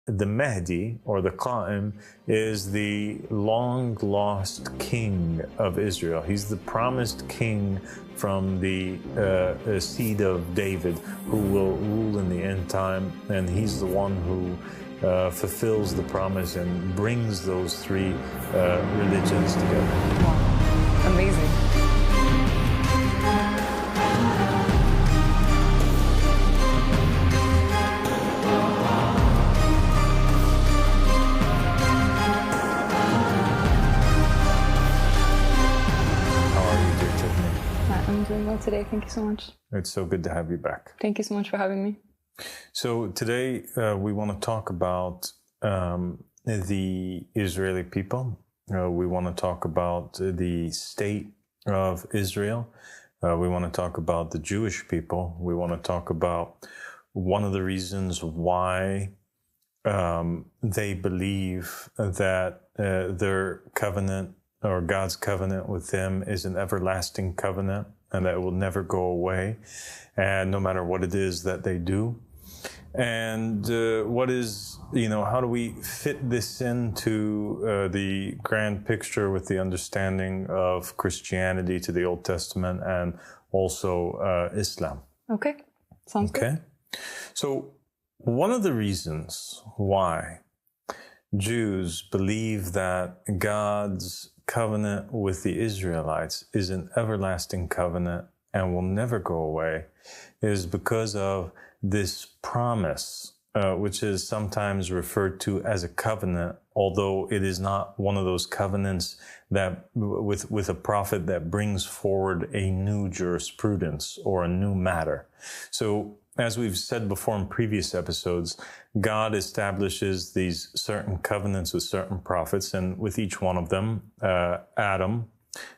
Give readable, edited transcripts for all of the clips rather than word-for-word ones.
the Mahdi, or the Qa'im, is the long-lost king of Israel. He's the promised king from the seed of David, who will rule in the end time, and he's the one who fulfills the promise and brings those three religions together. Wow, amazing. I'm doing well today. Thank you so much. It's so good to have you back. Thank you so much for having me. So today we want to talk about the Israeli people. We want to talk about the state of Israel. We want to talk about the Jewish people. We want to talk about one of the reasons why they believe that their covenant, or God's covenant with them, is an everlasting covenant, and that it will never go away, and no matter what it is that they do. And what is, how do we fit this into the grand picture with the understanding of Christianity to the Old Testament and also Islam? Okay, sounds good. So one of the reasons why Jews believe that God's covenant with the Israelites is an everlasting covenant and will never go away is because of this promise, which is sometimes referred to as a covenant, although it is not one of those covenants that with a prophet that brings forward a new jurisprudence or a new matter. So as we've said before in previous episodes, God establishes these certain covenants with certain prophets, and with each one of them, Adam,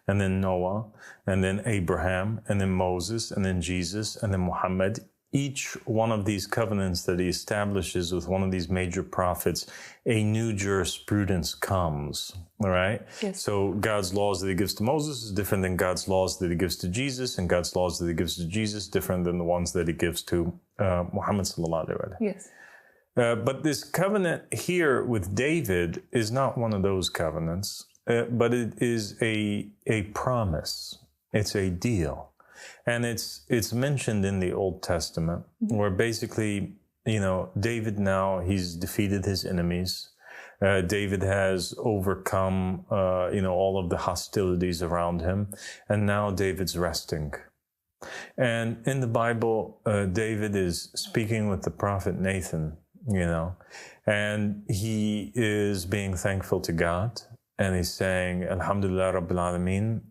and then Noah, and then Abraham, and then Moses, and then Jesus, and then Muhammad. Each one of these covenants that he establishes with one of these major prophets, a new jurisprudence comes, all right? Yes. So God's laws that he gives to Moses is different than God's laws that he gives to Jesus, and God's laws that he gives to Jesus different than the ones that he gives to Muhammad sallallahu alaihi wasallam. Yes. But this covenant here with David is not one of those covenants, but it is a promise. It's a deal. And it's mentioned in the Old Testament, where basically, David now, he's defeated his enemies. David has overcome, all of the hostilities around him. And now David's resting. And in the Bible, David is speaking with the prophet Nathan, and he is being thankful to God. And he's saying, Alhamdulillah Rabbil Alameen,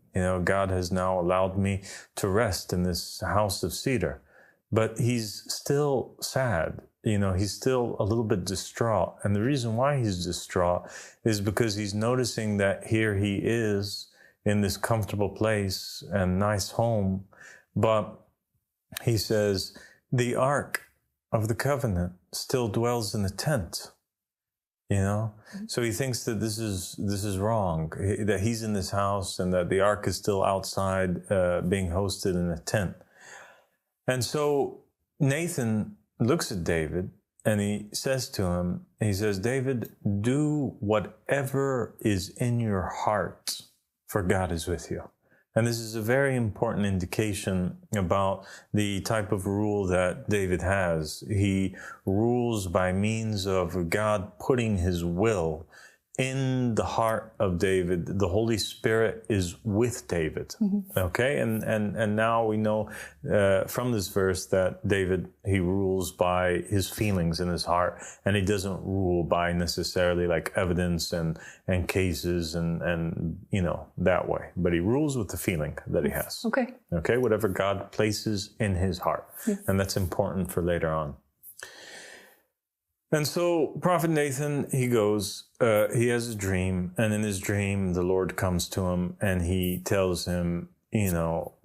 God has now allowed me to rest in this house of cedar. But he's still sad. He's still a little bit distraught. And the reason why he's distraught is because he's noticing that here he is in this comfortable place and nice home. But he says, the Ark of the Covenant still dwells in the tent. So he thinks that this is wrong, that he's in this house and that the ark is still outside being hosted in a tent. And so Nathan looks at David and he says to him, David, do whatever is in your heart, for God is with you. And this is a very important indication about the type of rule that David has. He rules by means of God putting his will in the heart of David. The Holy Spirit is with David. Okay? And now we know from this verse that David, he rules by his feelings in his heart, and he doesn't rule by necessarily like evidence and cases and that way. But he rules with the feeling that he has. Okay? Whatever God places in his heart. And that's important for later on. And so Prophet Nathan, he goes, he has a dream, and in his dream, the Lord comes to him and he tells him,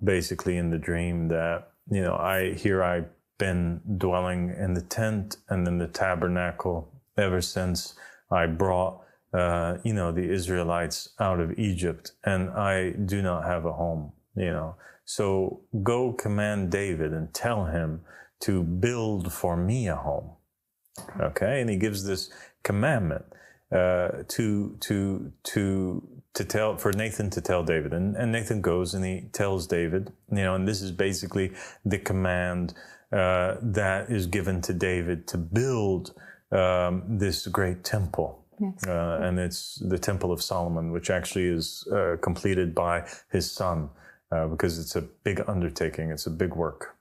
basically in the dream that, I've been dwelling in the tent and in the tabernacle ever since I brought, the Israelites out of Egypt, and I do not have a home, So go command David and tell him to build for me a home. Okay, and he gives this commandment to tell, for Nathan to tell David, and Nathan goes and he tells David, and this is basically the command that is given to David to build this great temple. Yes. And it's the Temple of Solomon, which actually is completed by his son, because it's a big undertaking. It's a big work.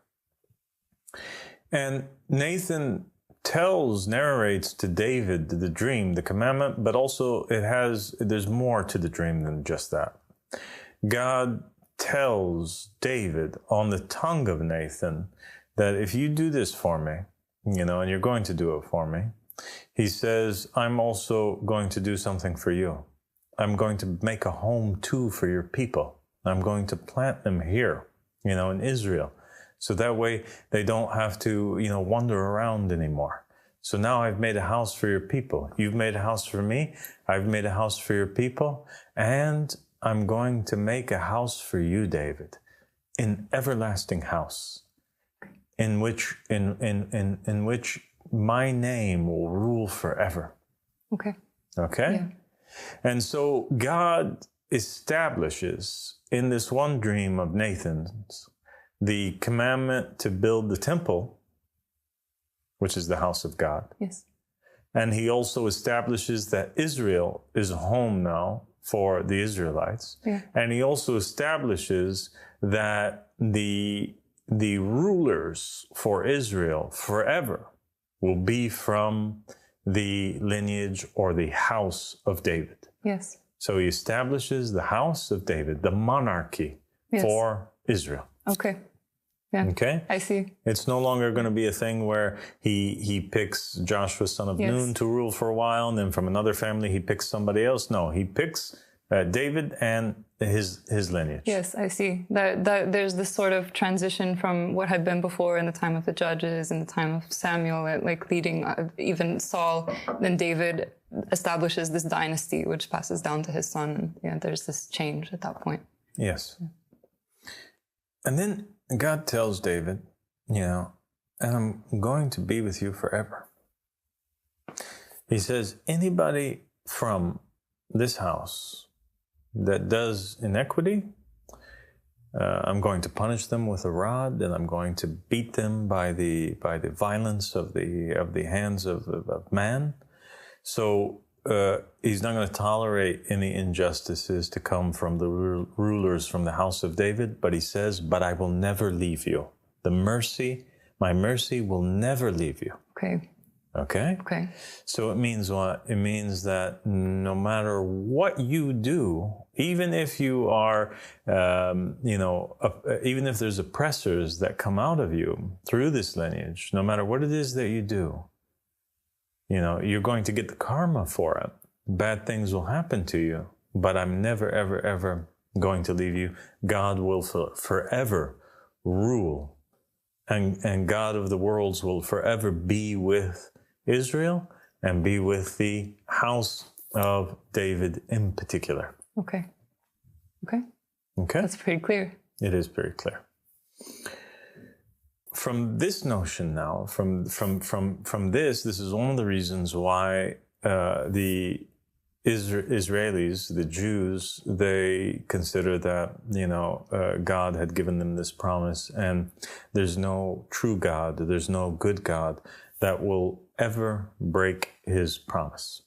And Nathan narrates to David the dream, the commandment, but also there's more to the dream than just that. God tells David on the tongue of Nathan that if you do this for me, and you're going to do it for me, he says, I'm also going to do something for you. I'm going to make a home too for your people. I'm going to plant them here, in Israel. So that way they don't have to, wander around anymore. So now I've made a house for your people. You've made a house for me. I've made a house for your people. And I'm going to make a house for you, David, an everlasting house in which my name will rule forever. Okay. Okay? Yeah. And so God establishes in this one dream of Nathan's the commandment to build the temple, which is the house of God. Yes. And he also establishes that Israel is a home now for the Israelites. Yeah. And he also establishes that the rulers for Israel forever will be from the lineage or the house of David. Yes. So he establishes the house of David, the monarchy for Israel. Okay. Yeah. Okay? I see. It's no longer going to be a thing where he picks Joshua, son of Nun, to rule for a while, and then from another family he picks somebody else. No, he picks David and his lineage. Yes, I see. That there's this sort of transition from what had been before in the time of the judges, in the time of Samuel, like leading even Saul. Then David establishes this dynasty, which passes down to his son. Yeah, there's this change at that point. Yes. Yeah. And then God tells David, and I'm going to be with you forever. He says, anybody from this house that does iniquity, I'm going to punish them with a rod, and I'm going to beat them by the violence of the hands of man. So he's not going to tolerate any injustices to come from the rulers from the house of David, but he says, but I will never leave you. My mercy will never leave you. Okay. Okay? Okay. So it means what? It means that no matter what you do, even if you are, even if there's oppressors that come out of you through this lineage, no matter what it is that you do, you're going to get the karma for it. Bad things will happen to you, but I'm never, ever, ever going to leave you. God will forever rule, and God of the worlds will forever be with Israel and be with the house of David in particular. Okay. Okay. Okay? That's pretty clear. It is very clear. From this notion now, from this is one of the reasons why the Israelis, the Jews, they consider that, God had given them this promise, and there's no true God, there's no good God that will ever break his promise.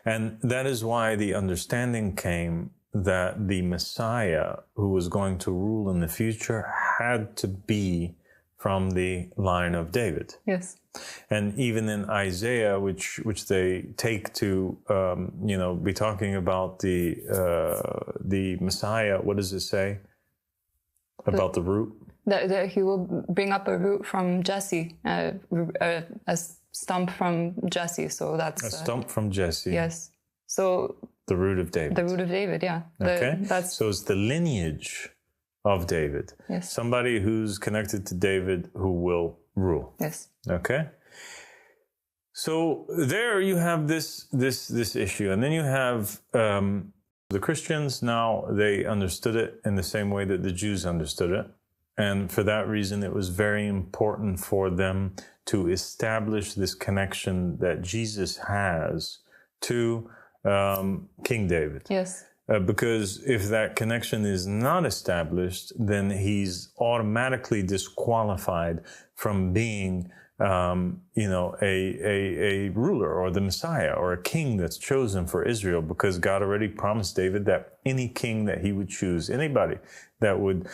And that is why the understanding came that the Messiah who was going to rule in the future had to be from the line of David. Yes. And even in Isaiah, which they take to, be talking about the Messiah, what does it say about the root? That he will bring up a root from Jesse, a stump from Jesse. So that's a stump from Jesse. Yes. So the root of David. The root of David, yeah. So it's the lineage of David. Yes. Somebody who's connected to David who will rule. Yes. Okay. So there you have this issue, and then you have the Christians. Now they understood it in the same way that the Jews understood it, And for that reason, it was very important for them to establish this connection that Jesus has to King David. Yes. Because if that connection is not established, then he's automatically disqualified from being, a ruler or the Messiah or a king that's chosen for Israel. Because God already promised David that any king that he would choose, anybody that would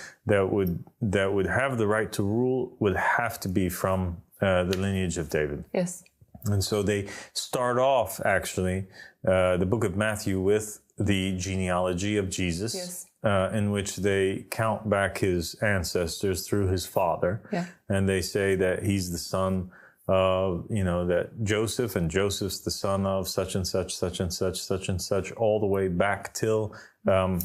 have the right to rule, would have to be from the lineage of David. Yes. And so they start off actually the book of Matthew with the genealogy of Jesus, yes. In which they count back his ancestors through his father. Yeah. And they say that he's the son of, that Joseph, and Joseph's the son of such and such, such and such, such and such, all the way back till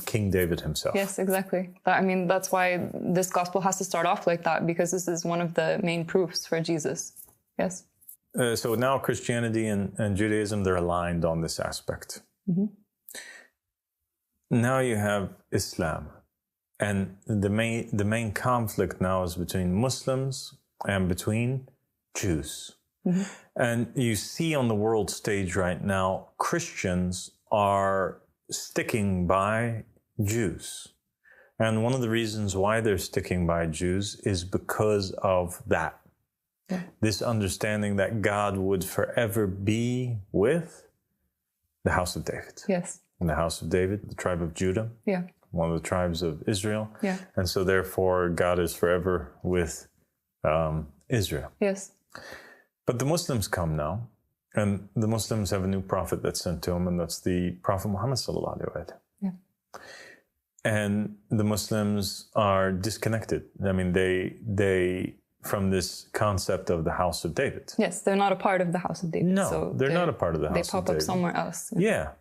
King David himself. Yes, exactly. That's why this gospel has to start off like that, because this is one of the main proofs for Jesus. Yes. So now Christianity and Judaism, they're aligned on this aspect. Mm-hmm. Now you have Islam, and the main conflict now is between Muslims and between Jews. Mm-hmm. And you see on the world stage right now, Christians are sticking by Jews. And one of the reasons why they're sticking by Jews is because of that. Yeah. This understanding that God would forever be with the house of David. Yes. In the house of David, the tribe of Judah, yeah, one of the tribes of Israel. Yeah. And so therefore God is forever with Israel. Yes. But the Muslims come now, and the Muslims have a new prophet that's sent to them, and that's the Prophet Muhammad sallallahu alaihi wasallam. Yeah. And the Muslims are disconnected. I mean, they from this concept of the house of David. Yes, they're not a part of the house of David. No, so they're not a part of the house of David. They pop up somewhere else. Yeah.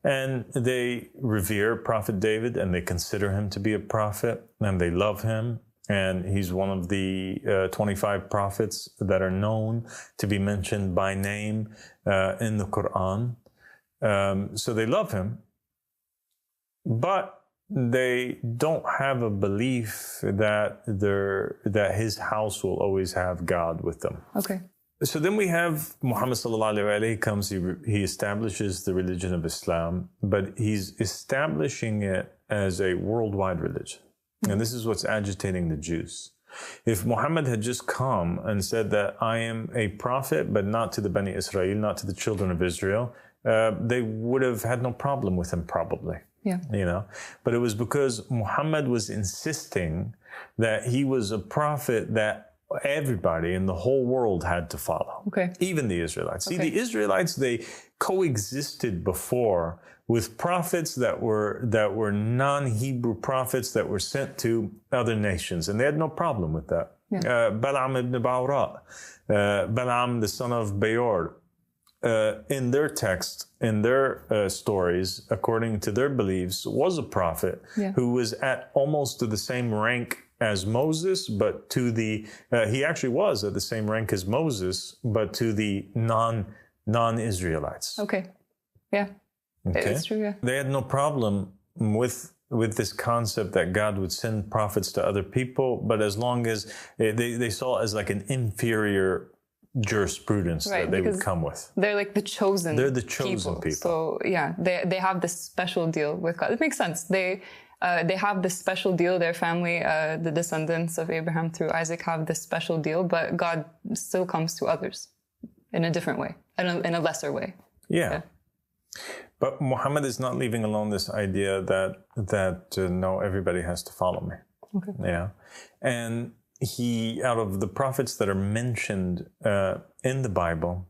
And they revere Prophet David, and they consider him to be a prophet, and they love him. And he's one of the 25 prophets that are known to be mentioned by name in the Quran. So they love him, but they don't have a belief that his house will always have God with them. Okay. So then we have Muhammad sallallahu alaihi wasallam. He comes, he establishes the religion of Islam, but he's establishing it as a worldwide religion. And this is what's agitating the Jews. If Muhammad had just come and said that I am a prophet, but not to the Bani Israel, not to the children of Israel, they would have had no problem with him probably. Yeah. But it was because Muhammad was insisting that he was a prophet that everybody in the whole world had to follow. Okay. Even the Israelites. Okay. See, the Israelites, they coexisted before with prophets that were non-Hebrew prophets that were sent to other nations, and they had no problem with that. Yeah. Balaam ibn Ba'ura, Balaam the son of Beor, in their text, in their stories, according to their beliefs, was a prophet who was at almost to the same rank as Moses, but to the he actually was at the same rank as Moses, but to the non-Israelites. Okay. Yeah. Okay. It's true. Yeah. They had no problem with this concept that God would send prophets to other people, but as long as they saw it as like an inferior jurisprudence that they would come with. They're like the chosen. They're the chosen people. So yeah, they have this special deal with God. It makes sense. They have this special deal. Their family, the descendants of Abraham through Isaac, have this special deal, but God still comes to others in a different way, in a lesser way. Yeah. But Muhammad is not leaving alone this idea that no, everybody has to follow me. Okay. Yeah. And he, out of the prophets that are mentioned in the Bible,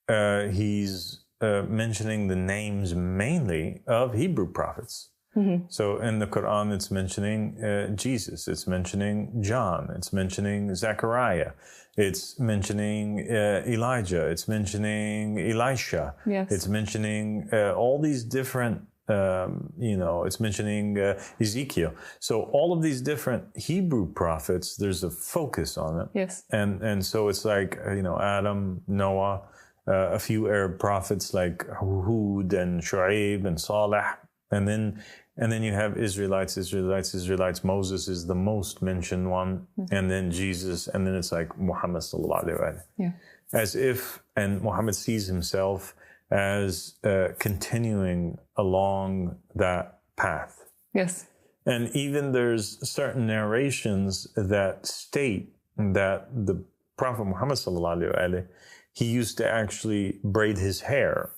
he's mentioning the names mainly of Hebrew prophets. Mm-hmm. So in the Quran, it's mentioning Jesus, it's mentioning John, it's mentioning Zechariah, it's mentioning Elijah, it's mentioning Elisha, yes. It's mentioning all these different, it's mentioning Ezekiel. So all of these different Hebrew prophets, there's a focus on it. Yes. And so it's like, Adam, Noah, a few Arab prophets like Hud and Shu'aib and Saleh. And then And then you have Israelites, Israelites, Israelites. Moses is the most mentioned one. And then Jesus. And then it's like Muhammad sallallahu alaihi wasallam. Yeah. As if, and Muhammad sees himself as continuing along that path. Yes. And even there's certain narrations that state that the Prophet Muhammad sallallahu alaihi wasallam, he used to actually braid his hair,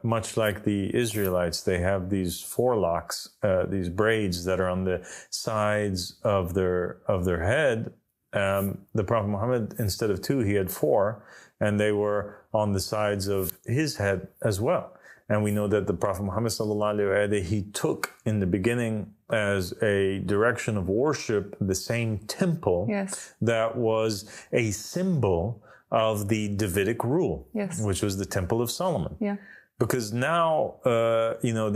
much like the Israelites. They have these forelocks, these braids that are on the sides of their head. The Prophet Muhammad, instead of 2, he had 4, and they were on the sides of his head as well. And we know that the Prophet Muhammad sallallahu alaihi wasallam, he took in the beginning as a direction of worship the same temple that was a symbol of the Davidic rule, which was the Temple of Solomon. Yeah. Because now,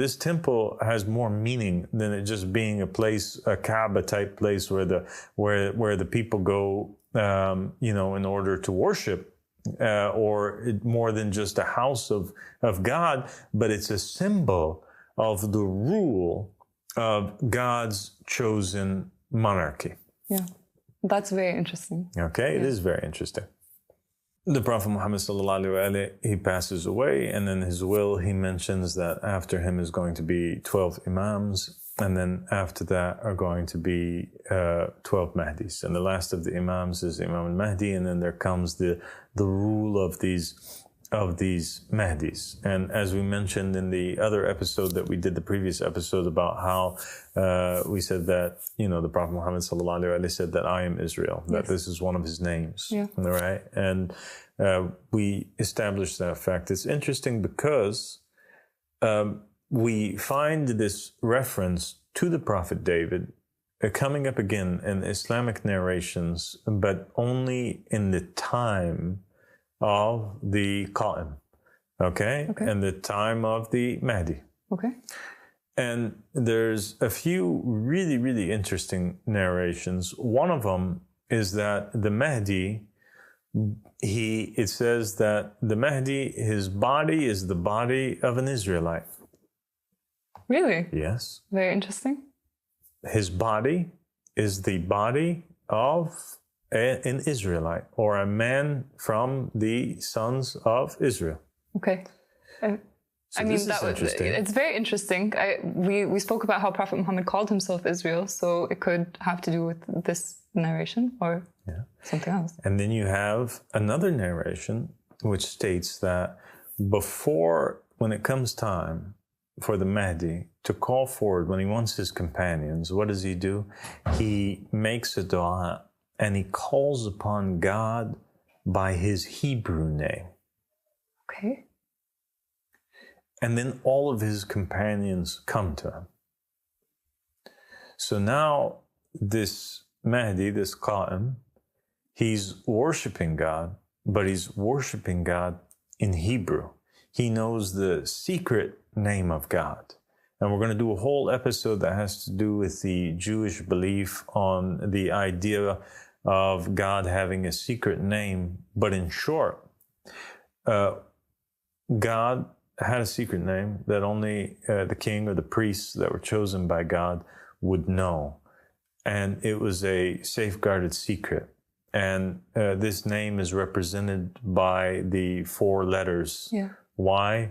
this temple has more meaning than it just being a place, a Kaaba type place where the people go, in order to worship, or more than just a house of God, but it's a symbol of the rule of God's chosen monarchy. Yeah, that's very interesting. Okay, it is very interesting. The Prophet Muhammad sallallahu alaihi wasallam, he passes away, and in his will he mentions that after him is going to be 12 imams, and then after that are going to be 12 Mahdis. And the last of the imams is Imam al-Mahdi, and then there comes the rule of these Mahdis. And as we mentioned in the other episode that we did, the previous episode, about how we said that, the Prophet Muhammad sallallahu alaihi wasallam said that I am Israel, that this is one of his names, right? And we established that fact. It's interesting because we find this reference to the Prophet David coming up again in Islamic narrations, but only in the time of the Qa'im, okay? And the time of the Mahdi. Okay. And there's a few really, really interesting narrations. One of them is that the Mahdi, it says that the Mahdi, his body is the body of an Israelite. Really? Yes. Very interesting. His body is the body of an Israelite, or a man from the sons of Israel. Okay. So it's very interesting. We spoke about how Prophet Muhammad called himself Israel, so it could have to do with this narration or something else. And then you have another narration which states that when it comes time for the Mahdi to call forward, when he wants his companions, what does he do? He makes a dua, and he calls upon God by his Hebrew name. Okay. And then all of his companions come to him. So now this Mahdi, this Qa'im, he's worshiping God, but he's worshiping God in Hebrew. He knows the secret name of God. And we're going to do a whole episode that has to do with the Jewish belief on the idea of God having a secret name. But in short, God had a secret name that only the king or the priests that were chosen by God would know. And it was a safeguarded secret. And this name is represented by the 4 letters, YHWH,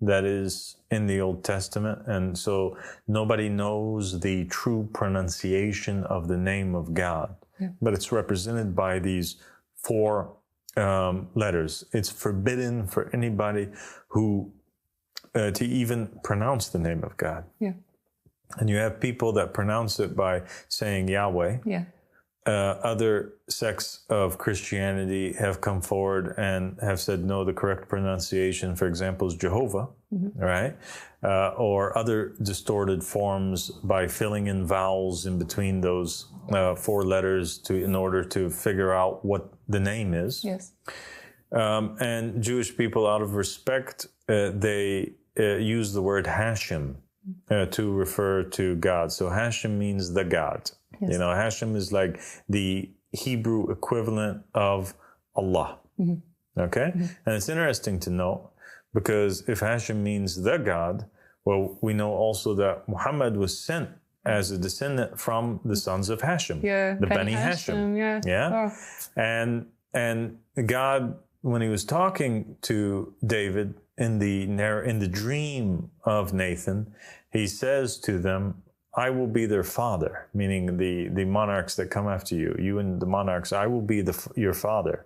that is in the Old Testament. And so nobody knows the true pronunciation of the name of God, but it's represented by these 4 letters. It's forbidden for anybody who to even pronounce the name of God. And you have people that pronounce it by saying Yahweh. Other sects of Christianity have come forward and have said, no, the correct pronunciation, for example, is Jehovah, right? Or other distorted forms by filling in vowels in between those 4 letters in order to figure out what the name is. And Jewish people, out of respect, they use the word Hashem to refer to God. So Hashem means the God. Hashem is like the Hebrew equivalent of Allah. Okay? And it's interesting to note, because if Hashem means the God, Well, we know also that Muhammad was sent as a descendant from the sons of Hashim, the Bani Hashim. Yeah. Oh. And God, when he was talking to David in the dream of Nathan, he says to them, I will be their father, meaning the monarchs that come after you, you and the monarchs, I will be their father,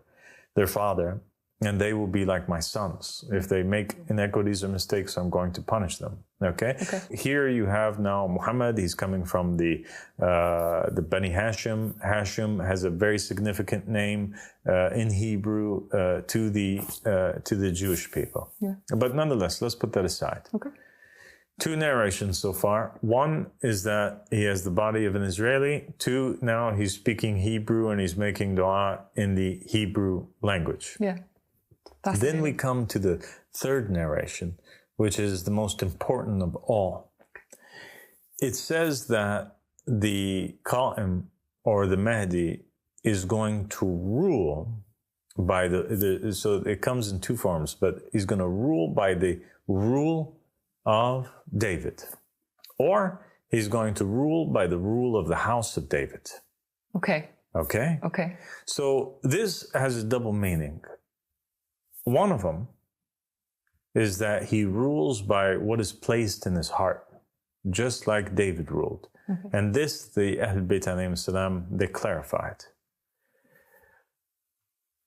and they will be like my sons. If they make inequities or mistakes, I'm going to punish them. Okay? Here you have now Muhammad. He's coming from the Bani Hashim. Hashim has a very significant name in Hebrew to the Jewish people. Yeah. But nonetheless, let's put that aside. Okay. 2 narrations so far. One is that he has the body of an Israeli. 2, now he's speaking Hebrew and he's making dua in the Hebrew language. Yeah. Then we come to the 3rd narration, which is the most important of all. It says that the Qa'im, or the Mahdi, is going to rule by so it comes in 2 forms, but he's going to rule by the rule of David, or he's going to rule by the rule of the house of David. Okay. So this has a double meaning. One of them is that he rules by what is placed in his heart, just like David ruled. And this, the Ahlul Bayt alayhim salam, they clarified.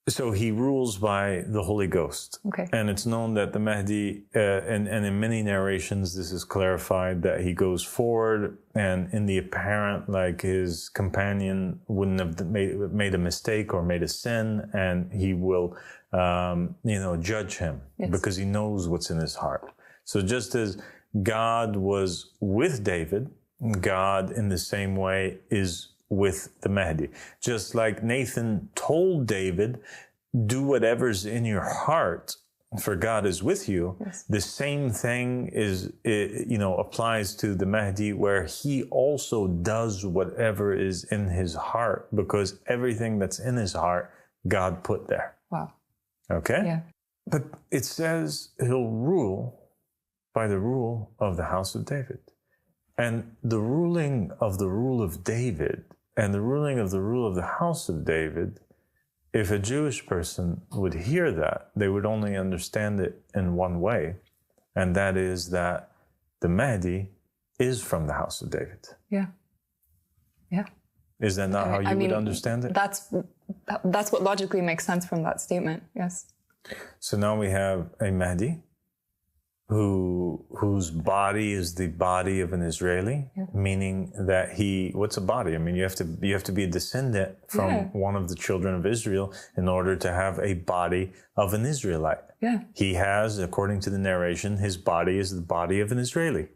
So he rules by the Holy Ghost. And it's known that the Mahdi, and in many narrations, this is clarified, that he goes forward and in the apparent, like his companion wouldn't have made a mistake or made a sin, and he will, judge him because he knows what's in his heart. So just as God was with David, God in the same way is with the Mahdi. Just like Nathan told David, do whatever's in your heart, for God is with you. The same thing applies to the Mahdi, where he also does whatever is in his heart, because everything that's in his heart, God put there. Wow. Okay? Yeah. But it says he'll rule by the rule of the house of David. And the ruling of the rule of David and the ruling of the rule of the house of David, if a Jewish person would hear that, they would only understand it in one way, and that is that the Mahdi is from the house of David. Yeah. Is that not how you would understand it? That's what logically makes sense from that statement, yes. So now we have a Mahdi whose body is the body of an Israeli, meaning that what's a body? I mean, you have to be a descendant from one of the children of Israel in order to have a body of an Israelite. He has, according to the narration, his body is the body of an Israeli.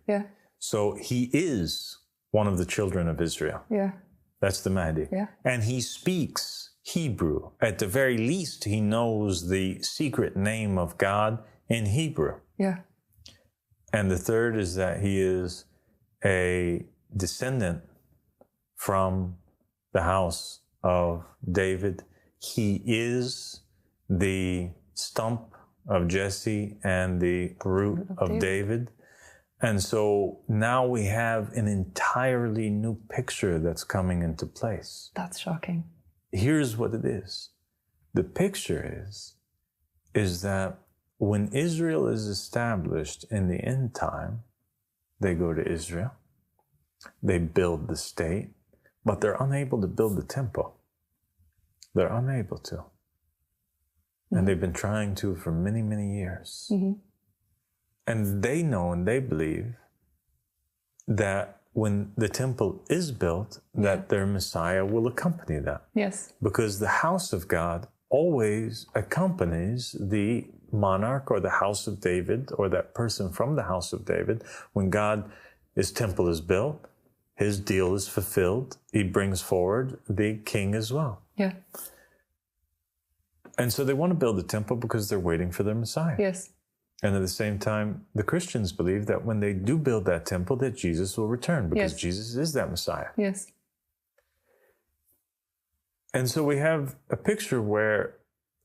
So he is one of the children of Israel. That's the Mahdi. And he speaks Hebrew. At the very least, he knows the secret name of God in Hebrew. And the third is that he is a descendant from the house of David. He is the stump of Jesse and the root of David. And so now we have an entirely new picture that's coming into place. That's shocking. Here's what it is. The picture is that when Israel is established in the end time, they go to Israel, they build the state, but they're unable to build the temple. They're unable to. And they've been trying to for many, many years. And they know and they believe that when the temple is built, that their Messiah will accompany that. Because the house of God always accompanies the monarch or the house of David, or that person from the house of David. When his temple is built, his deal is fulfilled, he brings forward the king as well. And so they want to build the temple because they're waiting for their Messiah. And at the same time, the Christians believe that when they do build that temple, that Jesus will return, because Jesus is that Messiah. And so we have a picture where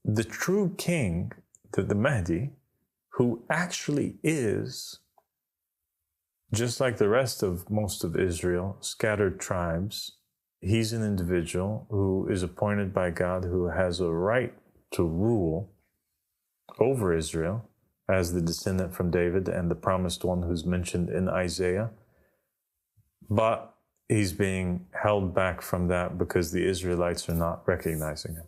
the true king, the Mahdi, who actually is just like the rest of most of Israel, scattered tribes, he's an individual who is appointed by God, who has a right to rule over Israel as the descendant from David and the promised one who's mentioned in Isaiah. But he's being held back from that because the Israelites are not recognizing him.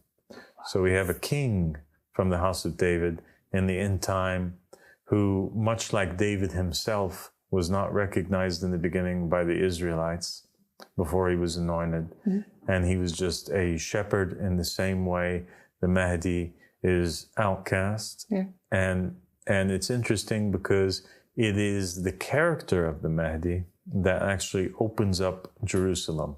So we have a king from the house of David in the end time who, much like David himself, was not recognized in the beginning by the Israelites before he was anointed. And he was just a shepherd in the same way the Mahdi is outcast. And it's interesting because it is the character of the Mahdi that actually opens up Jerusalem.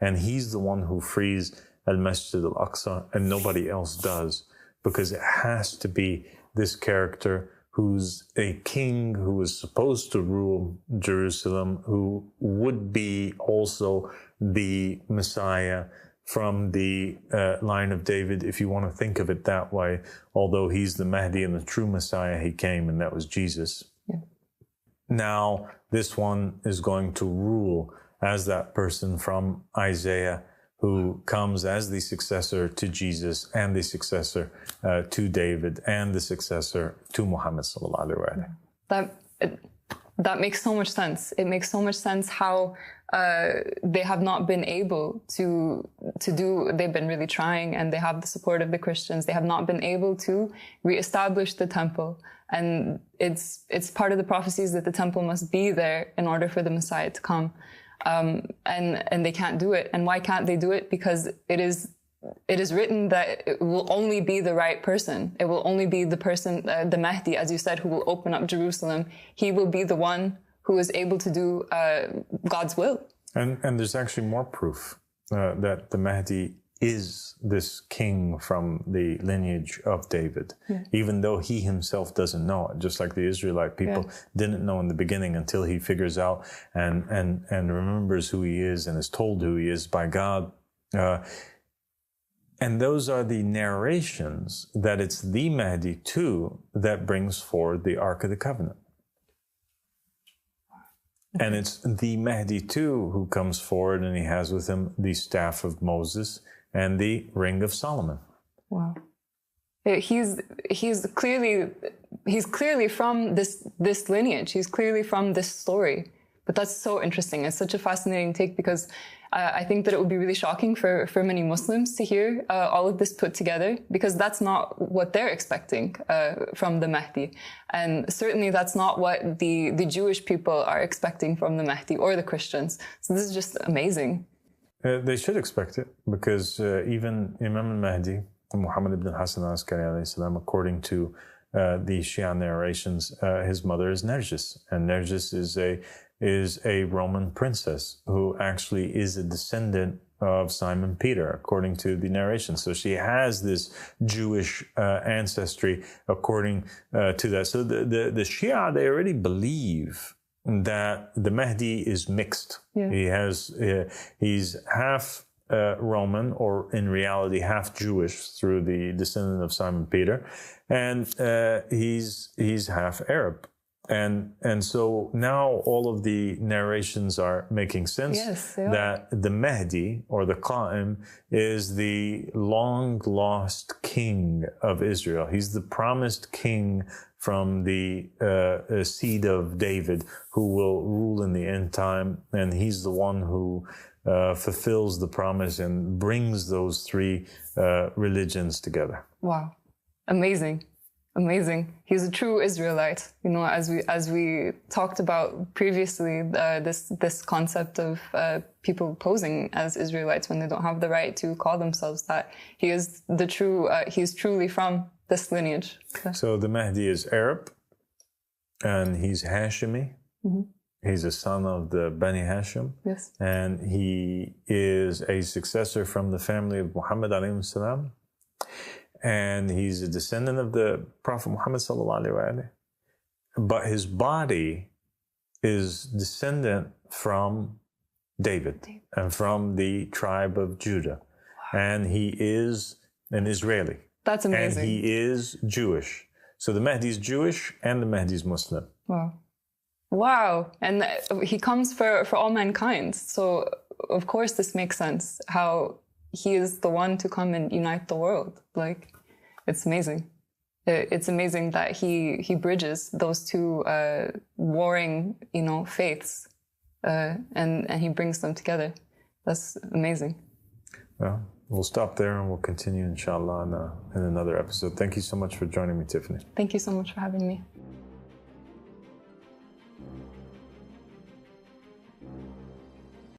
And he's the one who frees Al-Masjid al-Aqsa, and nobody else does, because it has to be this character who's a king who was supposed to rule Jerusalem, who would be also the Messiah from the line of David, if you want to think of it that way. Although he's the Mahdi and the true Messiah, he came, and that was Jesus. Now, this one is going to rule as that person from Isaiah, who comes as the successor to Jesus and the successor to David and the successor to Muhammad sallallahu alaihi wasallam. That makes so much sense. It makes so much sense how they have not been able to do. They've been really trying, and they have the support of the Christians. They have not been able to reestablish the temple, and it's part of the prophecies that the temple must be there in order for the Messiah to come. And they can't do it. And why can't they do it? Because it is written that it will only be the right person. It will only be the person, the Mahdi, as you said, who will open up Jerusalem. He will be the one who is able to do God's will. And there's actually more proof that the Mahdi is this king from the lineage of David, even though he himself doesn't know it, just like the Israelite people didn't know in the beginning until he figures out and remembers who he is and is told who he is by God. And those are the narrations that it's the Mahdi too that brings forward the Ark of the Covenant. And it's the Mahdi too who comes forward, and he has with him the staff of Moses and the ring of Solomon. Wow. He's clearly from this lineage. He's clearly from this story. But that's so interesting. It's such a fascinating take, because I think that it would be really shocking for many Muslims to hear all of this put together, because that's not what they're expecting from the Mahdi. And certainly that's not what the Jewish people are expecting from the Mahdi, or the Christians. So this is just amazing. They should expect it, because even Imam al-Mahdi, Muhammad ibn Hassan al-Askari alayhi salam, according to the Shia narrations, his mother is Nerjis, and Nerjis is a Roman princess who actually is a descendant of Simon Peter, according to the narration. So she has this Jewish ancestry according to that. So the Shia, they already believe that the Mahdi is mixed. He's half Roman, or in reality half Jewish through the descendant of Simon Peter, and he's half Arab. And so now all of the narrations are making sense. That the Mahdi, or the Qa'im, is the long lost king of Israel. He's the promised king from the seed of David, who will rule in the end time. And he's the one who fulfills the promise and brings those three religions together. Wow. Amazing. Amazing. He's a true Israelite. You know, as we talked about previously, this concept of people posing as Israelites when they don't have the right to call themselves that. He is the true. He's truly from this lineage. So the Mahdi is Arab, and he's Hashimi. He's a son of the Bani Hashim. And he is a successor from the family of Muhammad alayhi salam. And he's a descendant of the Prophet Muhammad sallallahu alaihi wasallam. But his body is descendant from David and from the tribe of Judah. And he is an Israeli. That's amazing. And he is Jewish. So the Mahdi is Jewish and the Mahdi is Muslim. Wow. Wow. And he comes for all mankind. So, of course, this makes sense, how he is the one to come and unite the world. Like, it's amazing. It's amazing that he bridges those two warring, faiths, and he brings them together. That's amazing. Well, we'll stop there and we'll continue, inshallah, in another episode. Thank you so much for joining me, Tiffany. Thank you so much for having me.